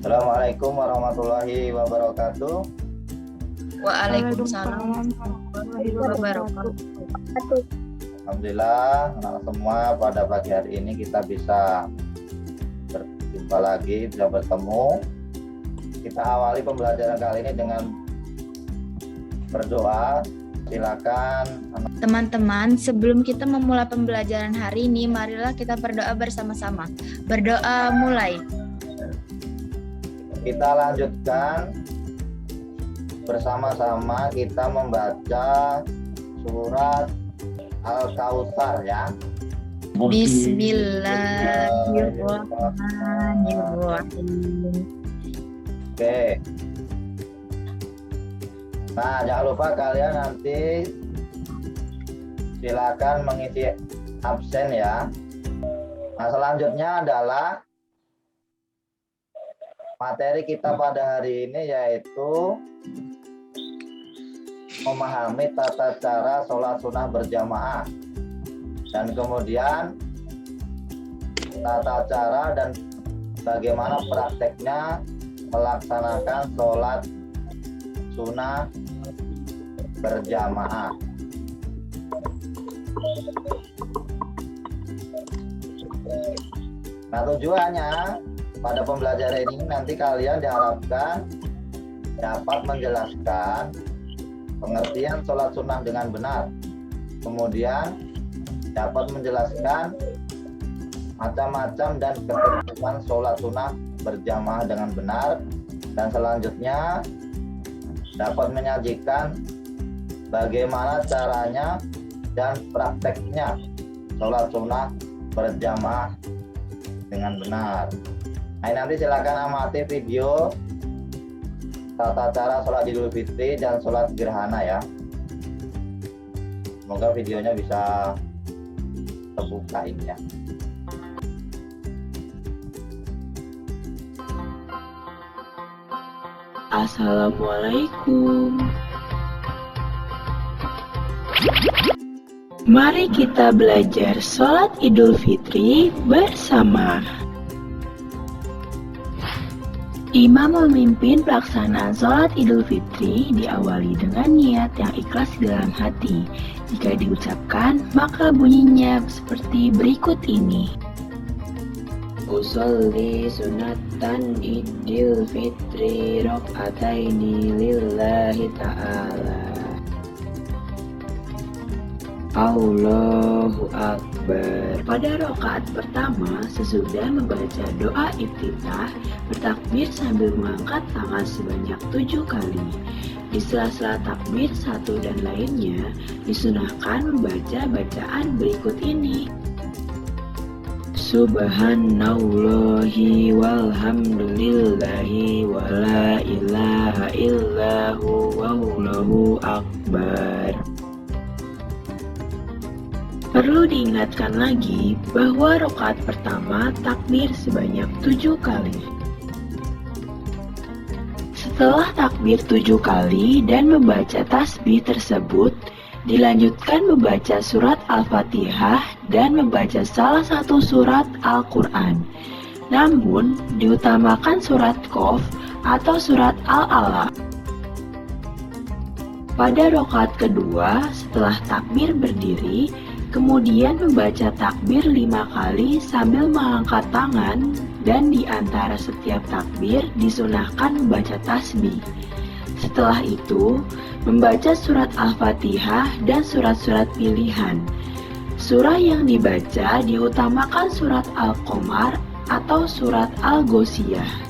Assalamualaikum warahmatullahi wabarakatuh. Waalaikumsalam warahmatullahi wabarakatuh. Alhamdulillah, anak semua pada pagi hari ini kita bisa berjumpa lagi, bisa bertemu. Kita awali pembelajaran kali ini dengan berdoa. Silakan Teman-teman, sebelum kita memulai pembelajaran hari ini, marilah kita berdoa bersama-sama. Berdoa mulai. kita lanjutkan bersama-sama kita membaca surat Al-Kautsar ya. Bismillahirrahmanirrahim. Oke. Nah, jangan lupa kalian nanti silakan mengisi absen ya. Nah, selanjutnya adalah materi kita pada hari ini yaitu memahami tata cara sholat sunnah berjamaah dan kemudian tata cara dan bagaimana prakteknya melaksanakan sholat sunnah berjamaah. Nah, tujuannya pada pembelajaran ini nanti kalian diharapkan dapat menjelaskan pengertian sholat sunnah dengan benar, kemudian dapat menjelaskan macam-macam dan ketentuan sholat sunnah berjamaah dengan benar, dan selanjutnya dapat menyajikan bagaimana caranya dan prakteknya sholat sunnah berjamaah dengan benar. Nah, nanti silakan amati video tata cara sholat Idul Fitri dan sholat gerhana ya. Semoga videonya bisa terbuka ini ya. Assalamualaikum. Mari kita belajar sholat Idul Fitri bersama. Imam memimpin pelaksanaan sholat Idul Fitri diawali dengan niat yang ikhlas di dalam hati. Jika diucapkan, maka bunyinya seperti berikut ini. Usolli sunatan Idul Fitri rok'ataini lillahi ta'ala. Allahu Akbar. Pada rakaat pertama, sesudah membaca doa iftitah, bertakbir sambil mengangkat tangan sebanyak 7 kali. Di sela-sela takbir satu dan lainnya, disunahkan membaca bacaan berikut ini. Subhanallahi walhamdulillahi wa la ilaha illahu wallahu akbar. Perlu diingatkan lagi bahwa rakaat pertama takbir sebanyak 7 kali. Setelah takbir 7 kali dan membaca tasbih tersebut, dilanjutkan membaca surat Al-Fatihah dan membaca salah satu surat Al-Quran. Namun, diutamakan surat Qaf atau surat Al-Alaq. Pada rakaat kedua, setelah takbir berdiri, kemudian membaca takbir 5 kali sambil mengangkat tangan, dan di antara setiap takbir disunahkan membaca tasbih. Setelah itu, membaca surat Al-Fatihah dan surat-surat pilihan. Surah yang dibaca diutamakan surat Al-Qamar atau surat Al-Ghoshiyah.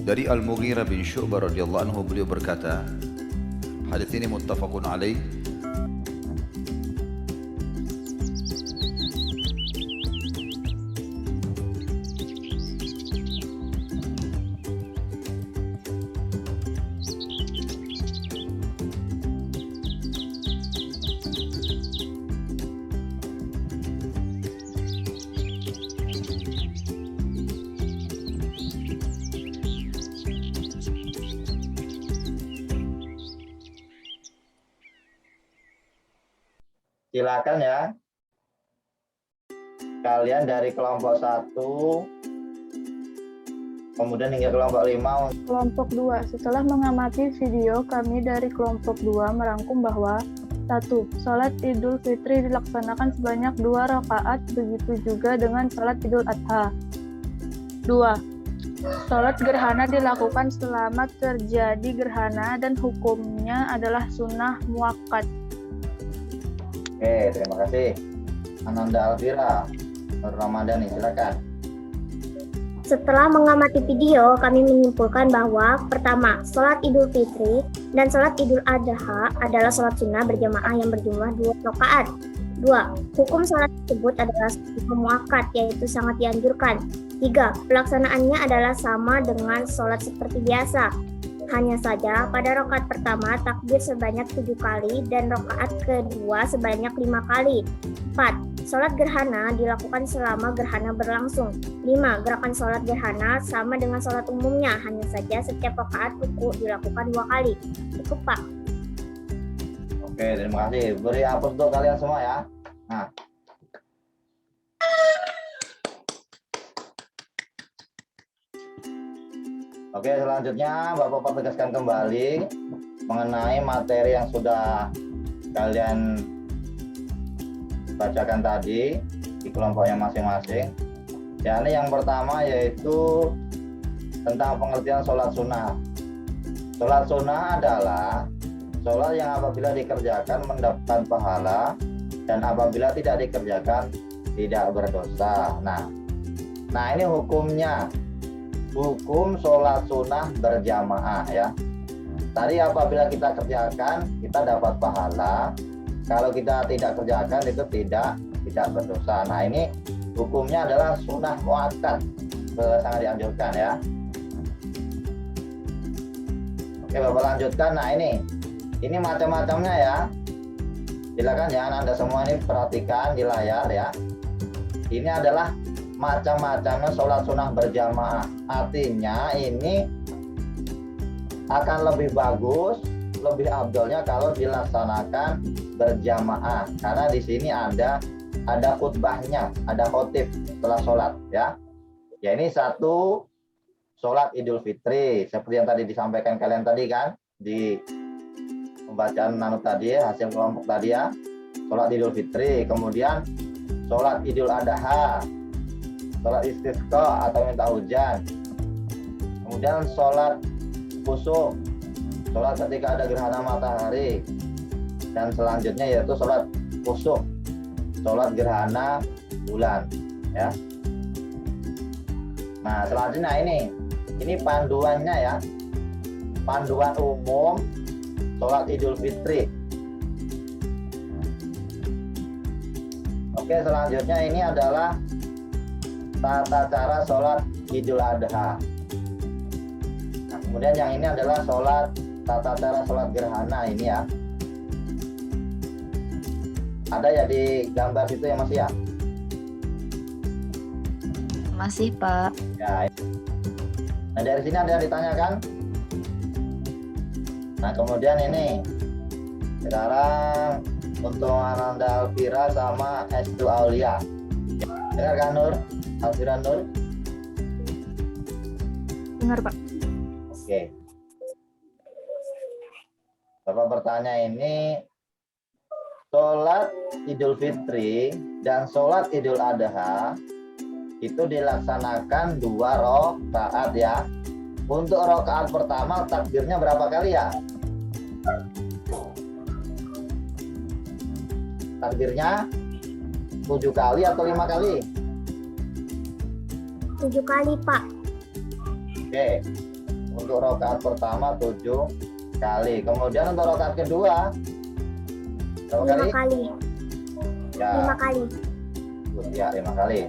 Dari Al-Mughirah bin Syu'bah radhiyallahu anhu, beliau berkata, hadits ini muttafaqun alaih. Silakan ya. kalian dari kelompok 1 kemudian hingga kelompok 5. Kelompok 2. Setelah mengamati video, kami dari kelompok 2 merangkum bahwa 1. Sholat Idul Fitri dilaksanakan sebanyak 2 rakaat, begitu juga dengan sholat Idul Adha. 2. Sholat gerhana dilakukan selama terjadi gerhana dan hukumnya adalah sunnah muakkad. Oke, terima kasih. Ananda Alvira, Nur Ramadhani, silakan. Setelah mengamati video, kami menyimpulkan bahwa pertama, sholat Idul Fitri dan sholat Idul Adha adalah sholat sunnah berjamaah yang berjumlah 2 rakaat. 2. Hukum sholat tersebut adalah sunnah muakkad, yaitu sangat dianjurkan. 3. Pelaksanaannya adalah sama dengan sholat seperti biasa. Hanya saja pada rakaat pertama takbir sebanyak 7 kali dan rakaat kedua sebanyak 5 kali. 4. Sholat gerhana dilakukan selama gerhana berlangsung. 5. Gerakan sholat gerhana sama dengan sholat umumnya, hanya saja setiap rakaat ruku dilakukan 2 kali. Cukup, Pak. Oke, terima kasih. Beri aplaus untuk kalian semua ya. Nah. Oke, selanjutnya Bapak tegaskan kembali mengenai materi yang sudah kalian bacakan tadi di kelompoknya masing-masing. Ya, ini yang pertama yaitu tentang pengertian sholat sunnah. Sholat sunnah adalah sholat yang apabila dikerjakan mendapatkan pahala dan apabila tidak dikerjakan tidak berdosa. Nah ini hukumnya. Hukum sholat sunnah berjamaah ya. Tadi apabila kita kerjakan kita dapat pahala. Kalau kita tidak kerjakan itu tidak berdosa. Nah ini hukumnya adalah sunnah muakkad, sangat dianjurkan ya. Oke, Bapak lanjutkan. Nah ini macam-macamnya ya. Silakan jangan Anda semua ini perhatikan di layar ya. Ini adalah macam-macamnya sholat sunnah berjamaah. Artinya ini akan lebih bagus, lebih afdolnya kalau dilaksanakan berjamaah, karena di sini ada khutbahnya, ada khotib setelah sholat ya. Ya ini satu sholat Idul Fitri seperti yang tadi disampaikan kalian tadi kan di pembacaan tadi ya, hasil kelompok tadi ya, sholat Idul Fitri. Kemudian sholat Idul Adha, sholat istisqa atau minta hujan. Kemudian sholat kusuf, sholat ketika ada gerhana matahari. Dan selanjutnya yaitu sholat kusuf, sholat gerhana bulan ya. Nah selanjutnya ini panduannya ya, panduan umum sholat Idul Fitri. Oke, selanjutnya ini adalah tata cara sholat Idul Adha. Nah, kemudian yang ini adalah tata cara sholat gerhana ini ya. Ada ya di gambar situ ya Mas ya? Masih, Pak. Ya. Nah dari sini ada yang ditanyakan. Nah kemudian ini sekarang untuk Ananda Alvira sama Estu Aulia. Dengar kan Nur? Alvira Nur? Dengar, Pak. Oke. Bapak bertanya ini, sholat Idul Fitri dan sholat Idul Adha itu dilaksanakan 2 rakaat ya. Untuk rakaat pertama takbirnya berapa kali ya? Takbirnya 7 kali atau 5 kali? 7 kali, Pak. Oke. Untuk rakaat pertama 7 kali. Kemudian untuk rakaat kedua berapa 5 kali. Ya. 5 kali. Ya, 5 kali.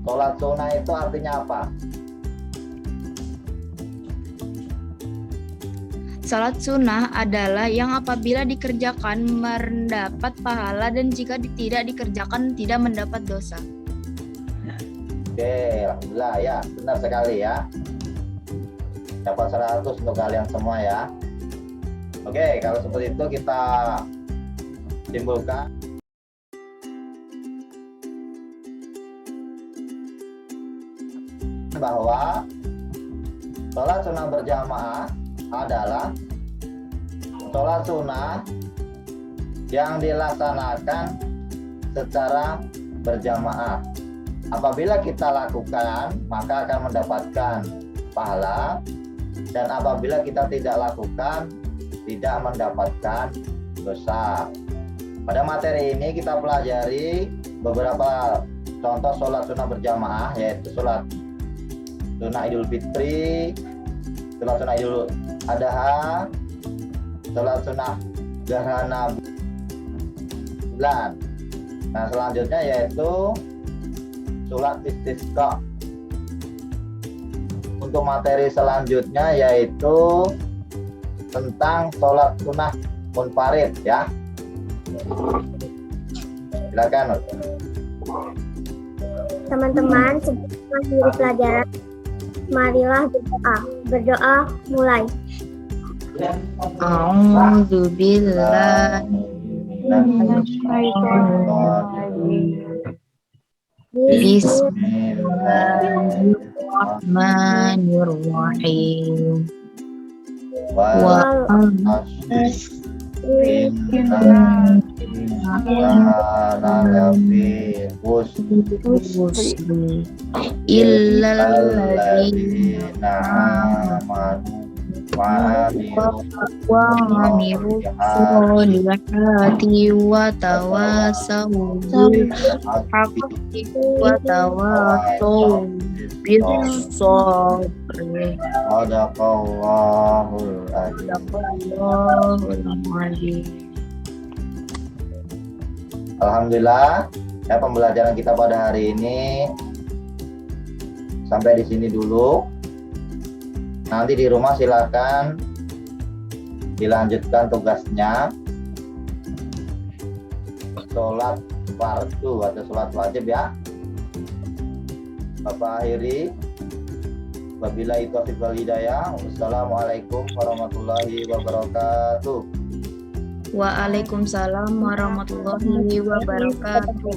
Sholat sunnah itu artinya apa? Salat sunnah adalah yang apabila dikerjakan mendapat pahala dan jika tidak dikerjakan tidak mendapat dosa. Oke, alhamdulillah ya, benar sekali ya. Dapat 100 untuk kalian semua ya. Oke, kalau seperti itu kita simpulkan bahwa sholat sunnah berjamaah adalah sholat sunnah yang dilaksanakan secara berjamaah. Apabila kita lakukan, maka akan mendapatkan pahala, dan apabila kita tidak lakukan, tidak mendapatkan dosa. Pada materi ini kita pelajari beberapa contoh sholat sunnah berjamaah, yaitu sholat sunnah Idul Fitri, sholat sunnah Idul Adha, sholat sunnah gerhana bulan. Nah, selanjutnya yaitu sholat istisqa. Untuk materi selanjutnya yaitu tentang sholat sunnah munfarid ya. Silakan. Teman-teman, sebelum mengakhiri pelajaran, marilah berdoa. Berdoa mulai. A'udzu billahi Bismillahirrahmanirrahim. Wa illalladzina amanu wa amilu sholihati wa tawasaw bil haqqi wa tawasaw bis sabri. Sadaqallahul azim. Alhamdulillah, ya, pembelajaran kita pada hari ini sampai di sini dulu. Nanti di rumah silakan dilanjutkan tugasnya. Sholat fardu atau sholat wajib ya. Bapak akhiri. Wabillahi taufiq wal hidayah. Wassalamualaikum warahmatullahi wabarakatuh. Waalaikumsalam warahmatullahi wabarakatuh.